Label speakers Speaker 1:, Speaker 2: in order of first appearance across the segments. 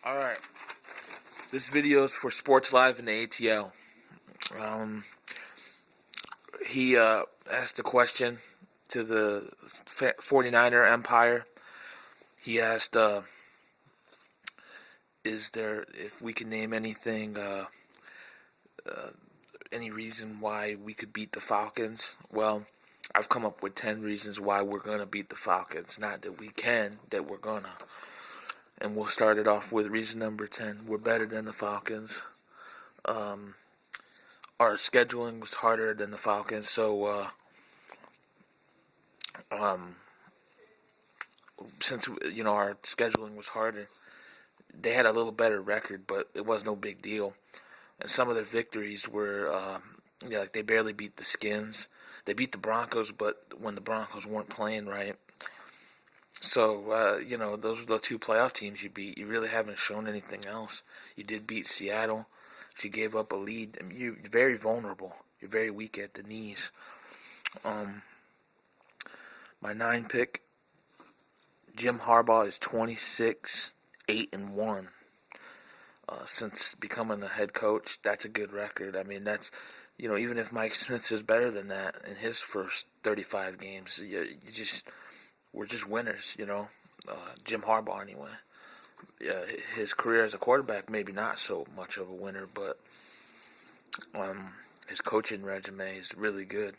Speaker 1: Alright, this video is for Sports Live and the ATL. He asked a question to the 49er Empire. He asked, if we can name anything, any reason why we could beat the Falcons. Well, I've come up with 10 reasons why we're going to beat the Falcons. Not that we can, that we're going to. And we'll start it off with reason number 10. We're better than the Falcons. Our scheduling was harder than the Falcons, so since our scheduling was harder, they had a little better record, but it was no big deal. And some of their victories were, like they barely beat the Skins. They beat the Broncos, but when the Broncos weren't playing right. So, those are the two playoff teams you beat. You really haven't shown anything else. You did beat Seattle. She gave up a lead. I mean, you're very vulnerable. You're very weak at the knees. My 9 pick, Jim Harbaugh is 26-8-1. Since becoming the head coach, that's a good record. I mean, that's, even if Mike Smith is better than that in his first 35 games, we're just winners, Jim Harbaugh anyway. His career as a quarterback, maybe not so much of a winner, but his coaching resume is really good.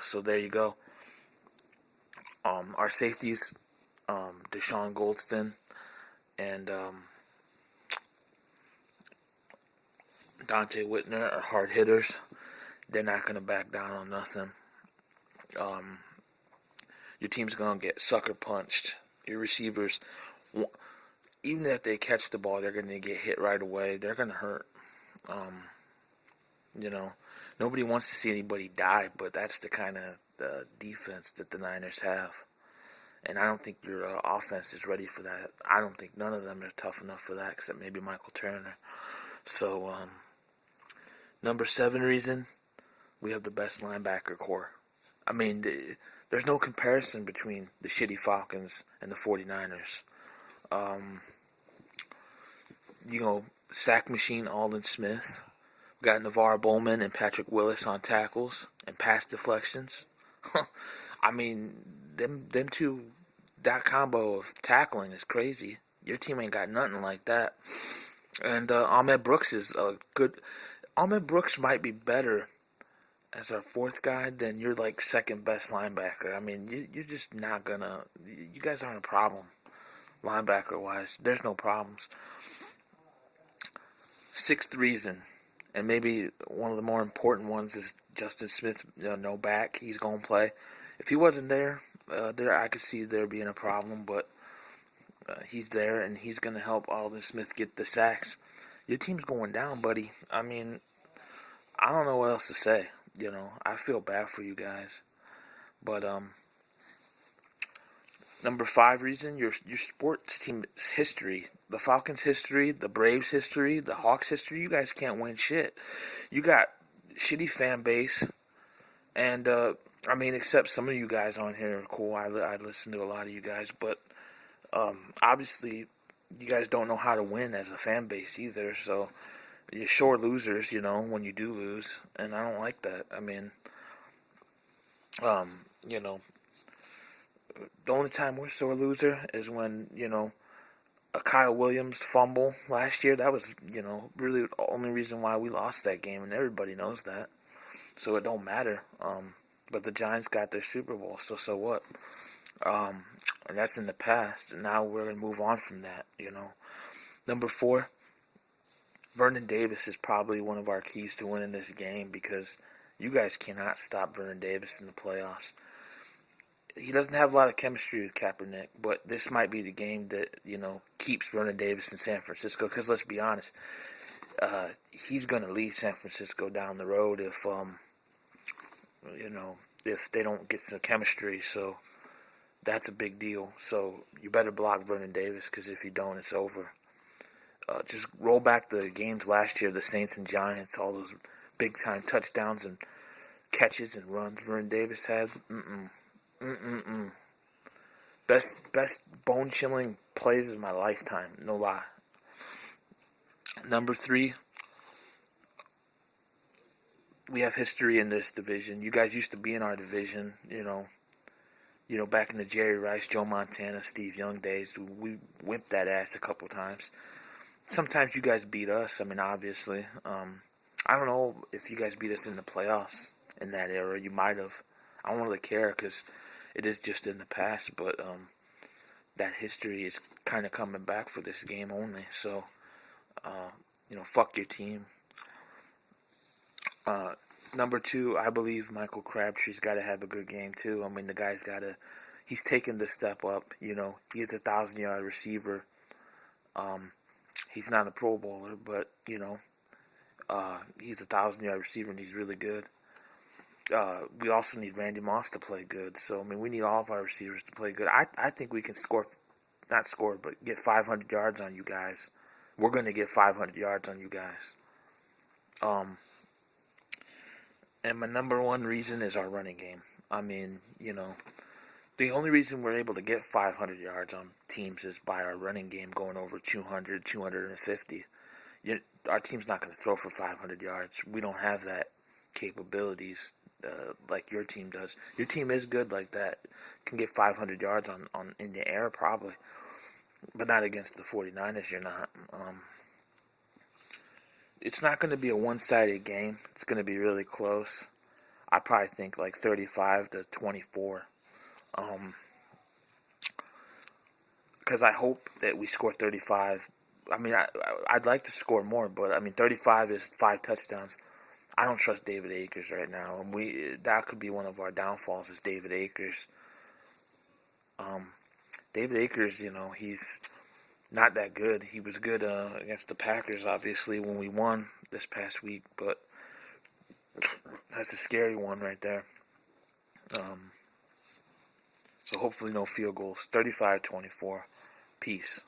Speaker 1: So there you go. Our safeties, Deshaun Goldston and Dante Whitner are hard hitters. They're not going to back down on nothing. Your team's going to get sucker punched. Your receivers, even if they catch the ball, they're going to get hit right away. They're going to hurt. Nobody wants to see anybody die, but that's the kind of defense that the Niners have. And I don't think your offense is ready for that. I don't think none of them are tough enough for that, except maybe Michael Turner. So, number 7 reason, we have the best linebacker core. I mean, there's no comparison between the shitty Falcons and the 49ers. Sack machine Aldon Smith. We got Navarre Bowman and Patrick Willis on tackles and pass deflections. I mean, them two, that combo of tackling is crazy. Your team ain't got nothing like that. And Ahmed Brooks is a good. Ahmed Brooks might be better as our 4th guy than your second best linebacker. I mean, you're just not gonna. You guys aren't a problem, linebacker wise. There's no problems. 6th reason, and maybe one of the more important ones, is Justin Smith. No back. He's gonna play. If he wasn't there, I could see there being a problem, but he's there and he's gonna help Aldon Smith get the sacks. Your team's going down, buddy. I mean, I don't know what else to say. I feel bad for you guys. But number 5 reason, your sports team's history. The Falcons' history, the Braves' history, the Hawks' history. You guys can't win shit. You got shitty fan base. And, except some of you guys on here are cool. I listen to a lot of you guys. But obviously, you guys don't know how to win as a fan base either. So you're sure losers, when you do lose, and I don't like that. I mean, the only time we're sore loser is when, a Kyle Williams fumble last year. That was, really the only reason why we lost that game, and everybody knows that. So it don't matter. But the Giants got their Super Bowl, so what? And that's in the past, and now we're going to move on from that, Number 4. Vernon Davis is probably one of our keys to winning this game because you guys cannot stop Vernon Davis in the playoffs. He doesn't have a lot of chemistry with Kaepernick, but this might be the game that, keeps Vernon Davis in San Francisco because let's be honest, he's going to leave San Francisco down the road if they don't get some chemistry, so that's a big deal. So you better block Vernon Davis because if you don't, it's over. Just roll back the games last year, the Saints and Giants, all those big-time touchdowns and catches and runs Vernon Davis had. Best bone-chilling plays of my lifetime, no lie. Number 3, we have history in this division. You guys used to be in our division, back in the Jerry Rice, Joe Montana, Steve Young days. We whipped that ass a couple times. Sometimes you guys beat us. I mean, obviously. I don't know if you guys beat us in the playoffs in that era. You might have. I don't really care because it is just in the past. But that history is kind of coming back for this game only. So, fuck your team. Number 2, I believe Michael Crabtree's got to have a good game too. I mean, the guy's got to. He's taken the step up. He is a 1,000-yard receiver. He's not a Pro Bowler, but he's a 1,000-yard receiver and he's really good. We also need Randy Moss to play good. So I mean, we need all of our receivers to play good. I think we can get 500 yards on you guys. We're going to get 500 yards on you guys. And my number 1 reason is our running game. I mean, the only reason we're able to get 500 yards on teams is by our running game going over 200, 250. Our team's not going to throw for 500 yards. We don't have that capabilities like your team does. Your team is good like that. Can get 500 yards on in the air probably. But not against the 49ers, you're not. It's not going to be a one-sided game. It's going to be really close. I probably think like 35-24. Because I hope that we score 35. I mean, I'd like to score more, but I mean, 35 is 5 touchdowns. I don't trust David Akers right now, and that could be one of our downfalls is David Akers. David Akers, he's not that good. He was good against the Packers, obviously, when we won this past week, but that's a scary one right there. So hopefully no field goals. 35-24. Peace.